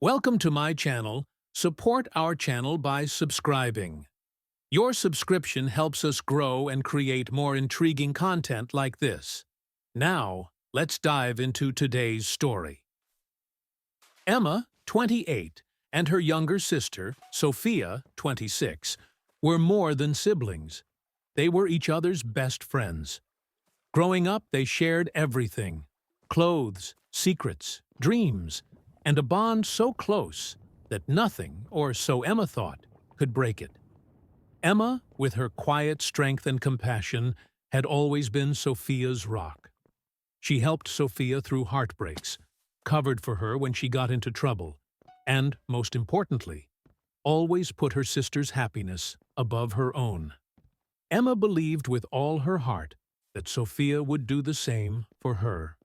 Welcome to my channel. Support our channel by subscribing. Your subscription helps us grow and create more intriguing content like this. Now, let's dive into today's story. Emma, 28, and her younger sister, Sophia, 26, were more than siblings. They were each other's best friends. Growing up, they shared everything: clothes, secrets, dreams, and a bond so close that nothing, or so Emma thought, could break it. Emma, with her quiet strength and compassion, had always been Sophia's rock. She helped Sophia through heartbreaks, covered for her when she got into trouble, and, most importantly, always put her sister's happiness above her own. Emma believed with all her heart that Sophia would do the same for her.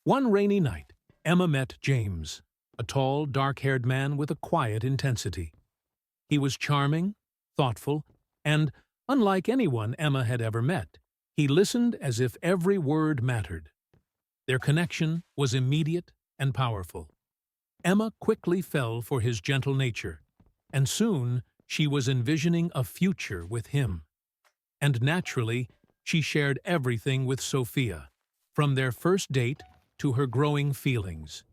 One rainy night, Emma met James, a tall, dark-haired man with a quiet intensity. He was charming, thoughtful, and, unlike anyone Emma had ever met, he listened as if every word mattered. Their connection was immediate and powerful. Emma quickly fell for his gentle nature, and soon she was envisioning a future with him. And naturally, she shared everything with Sophia, from their first date to her growing feelings.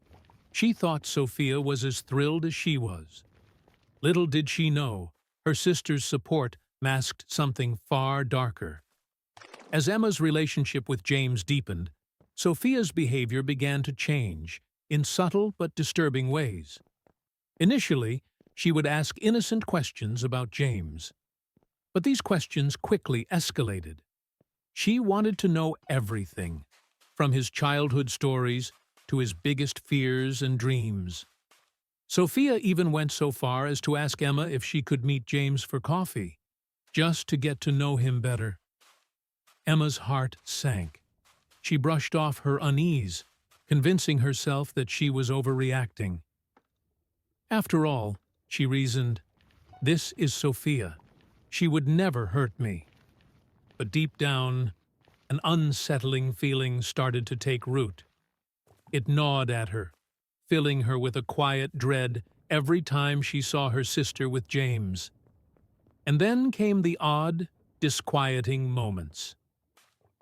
She thought Sophia was as thrilled as she was. Little did she know, her sister's support masked something far darker. As Emma's relationship with James deepened, Sophia's behavior began to change in subtle but disturbing ways. Initially, she would ask innocent questions about James. But these questions quickly escalated. She wanted to know everything, from his childhood stories to his biggest fears and dreams. Sophia even went so far as to ask Emma if she could meet James for coffee, just to get to know him better. Emma's heart sank. She brushed off her unease, convincing herself that she was overreacting. After all, she reasoned, this is Sophia. She would never hurt me. But deep down, an unsettling feeling started to take root. It gnawed at her, filling her with a quiet dread every time she saw her sister with James. And then came the odd, disquieting moments.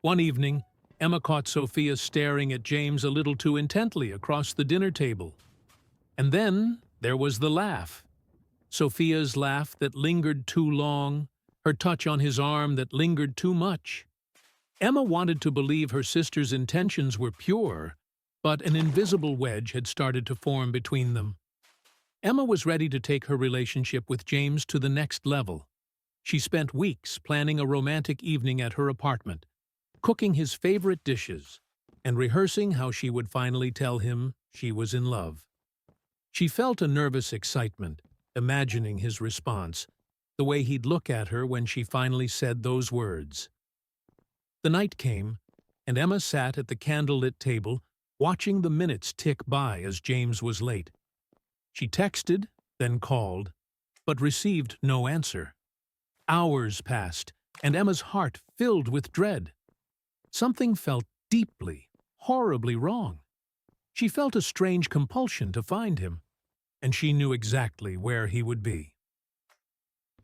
One evening, Emma caught Sophia staring at James a little too intently across the dinner table. And then there was the laugh. Sophia's laugh that lingered too long, her touch on his arm that lingered too much. Emma wanted to believe her sister's intentions were pure, but an invisible wedge had started to form between them. Emma was ready to take her relationship with James to the next level. She spent weeks planning a romantic evening at her apartment, cooking his favorite dishes, and rehearsing how she would finally tell him she was in love. She felt a nervous excitement, imagining his response, the way he'd look at her when she finally said those words. The night came, and Emma sat at the candlelit table, watching the minutes tick by as James was late. She texted, then called, but received no answer. Hours passed, and Emma's heart filled with dread. Something felt deeply, horribly wrong. She felt a strange compulsion to find him, and she knew exactly where he would be.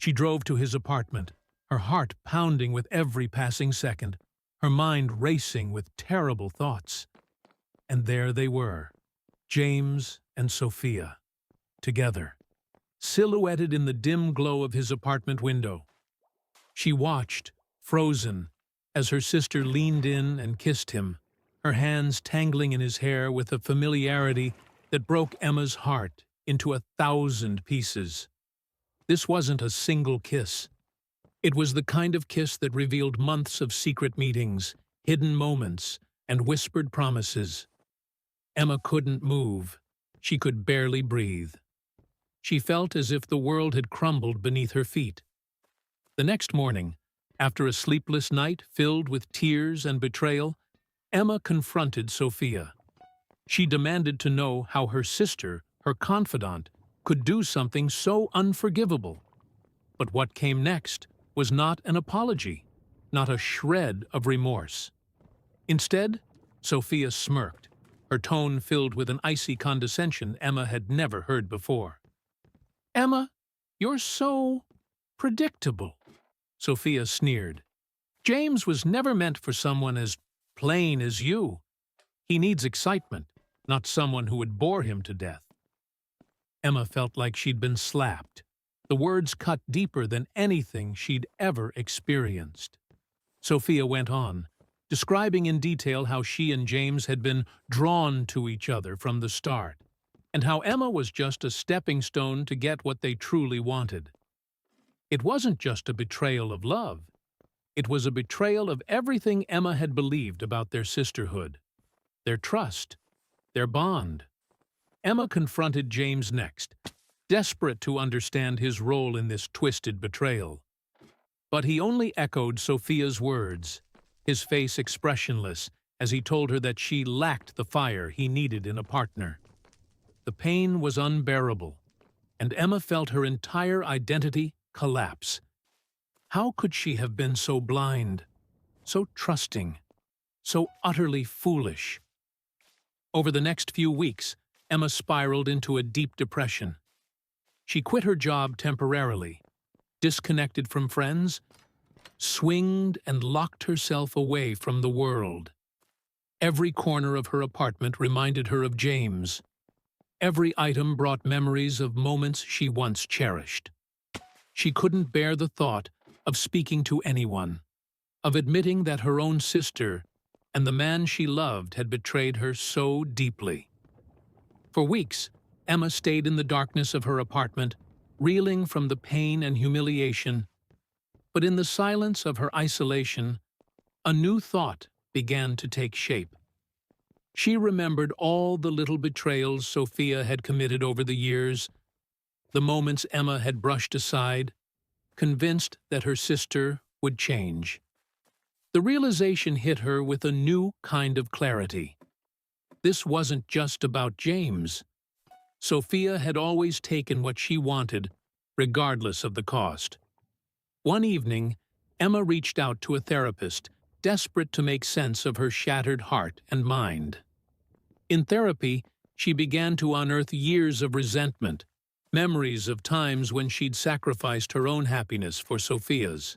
She drove to his apartment, her heart pounding with every passing second, her mind racing with terrible thoughts. And there they were, James and Sophia, together, silhouetted in the dim glow of his apartment window. She watched, frozen, as her sister leaned in and kissed him, her hands tangling in his hair with a familiarity that broke Emma's heart into 1,000 pieces. This wasn't a single kiss. It was the kind of kiss that revealed months of secret meetings, hidden moments, and whispered promises. Emma couldn't move. She could barely breathe. She felt as if the world had crumbled beneath her feet. The next morning, after a sleepless night filled with tears and betrayal, Emma confronted Sophia. She demanded to know how her sister, her confidant, could do something so unforgivable. But what came next was not an apology, not a shred of remorse. Instead, Sophia smirked, her tone filled with an icy condescension Emma had never heard before. "Emma, you're so predictable," Sophia sneered. "James was never meant for someone as plain as you. He needs excitement, not someone who would bore him to death." Emma felt like she'd been slapped. The words cut deeper than anything she'd ever experienced. Sophia went on, describing in detail how she and James had been drawn to each other from the start, and how Emma was just a stepping stone to get what they truly wanted. It wasn't just a betrayal of love. It was a betrayal of everything Emma had believed about their sisterhood, their trust, their bond. Emma confronted James next, desperate to understand his role in this twisted betrayal. But he only echoed Sophia's words, his face expressionless as he told her that she lacked the fire he needed in a partner. The pain was unbearable, and Emma felt her entire identity collapse. How could she have been so blind, so trusting, so utterly foolish? Over the next few weeks, Emma spiraled into a deep depression. She quit her job temporarily, disconnected from friends, swinged and locked herself away from the world. Every corner of her apartment reminded her of James. Every item brought memories of moments she once cherished. She couldn't bear the thought of speaking to anyone, of admitting that her own sister and the man she loved had betrayed her so deeply. For weeks, Emma stayed in the darkness of her apartment, reeling from the pain and humiliation. But in the silence of her isolation, a new thought began to take shape. She remembered all the little betrayals Sophia had committed over the years, the moments Emma had brushed aside, convinced that her sister would change. The realization hit her with a new kind of clarity. This wasn't just about James. Sophia had always taken what she wanted, regardless of the cost. One evening, Emma reached out to a therapist, desperate to make sense of her shattered heart and mind. In therapy, she began to unearth years of resentment, memories of times when she'd sacrificed her own happiness for Sophia's.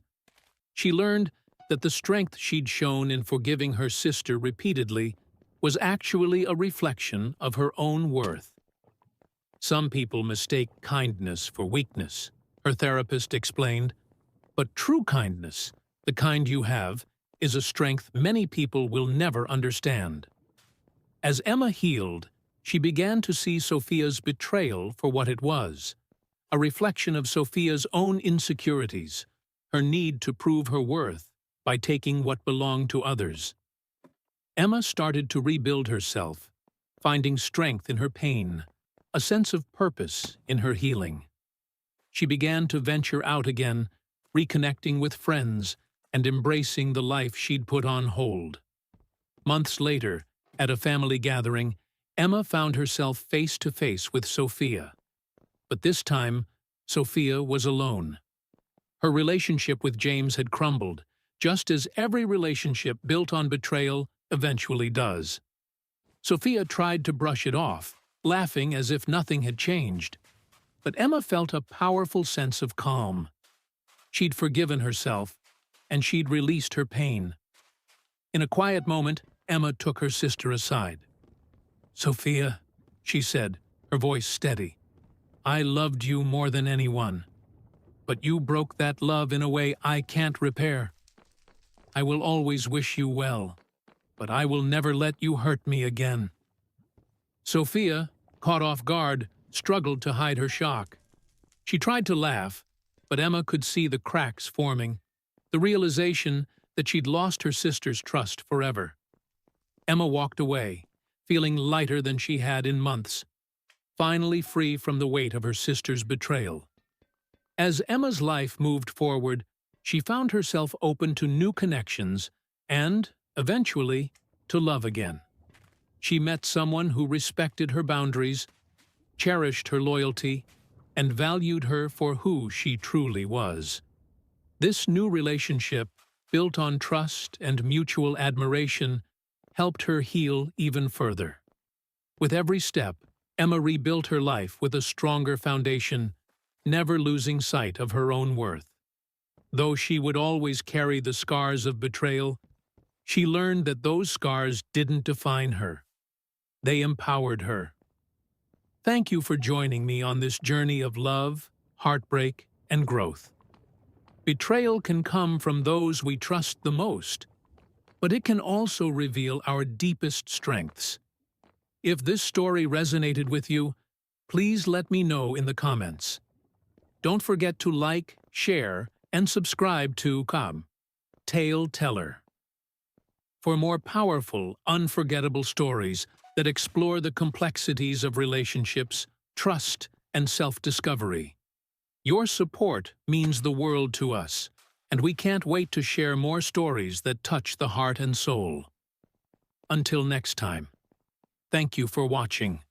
She learned that the strength she'd shown in forgiving her sister repeatedly was actually a reflection of her own worth. "Some people mistake kindness for weakness," her therapist explained, "but true kindness, the kind you have, is a strength many people will never understand." As Emma healed, she began to see Sophia's betrayal for what it was, a reflection of Sophia's own insecurities, her need to prove her worth by taking what belonged to others. Emma started to rebuild herself, finding strength in her pain, a sense of purpose in her healing. She began to venture out again, reconnecting with friends and embracing the life she'd put on hold. Months later, at a family gathering, Emma found herself face to face with Sophia. But this time, Sophia was alone. Her relationship with James had crumbled, just as every relationship built on betrayal eventually does. Sophia tried to brush it off, laughing as if nothing had changed. But Emma felt a powerful sense of calm. She'd forgiven herself, and she'd released her pain. In a quiet moment, Emma took her sister aside. "Sophia," she said, her voice steady, "I loved you more than anyone. But you broke that love in a way I can't repair. I will always wish you well, but I will never let you hurt me again." Sophia, caught off guard, struggled to hide her shock. She tried to laugh, but Emma could see the cracks forming, the realization that she'd lost her sister's trust forever. Emma walked away, feeling lighter than she had in months, finally free from the weight of her sister's betrayal. As Emma's life moved forward, she found herself open to new connections and, eventually, to love again. She met someone who respected her boundaries, cherished her loyalty, and valued her for who she truly was. This new relationship, built on trust and mutual admiration, helped her heal even further. With every step, Emma rebuilt her life with a stronger foundation, never losing sight of her own worth. Though she would always carry the scars of betrayal, she learned that those scars didn't define her. They empowered her. Thank you for joining me on this journey of love, heartbreak, and growth. Betrayal can come from those we trust the most, but it can also reveal our deepest strengths. If this story resonated with you, please let me know in the comments. Don't forget to like, share, and subscribe to Tale Teller for more powerful, unforgettable stories that explore the complexities of relationships, trust, and self-discovery. Your support means the world to us, and we can't wait to share more stories that touch the heart and soul. Until next time, thank you for watching.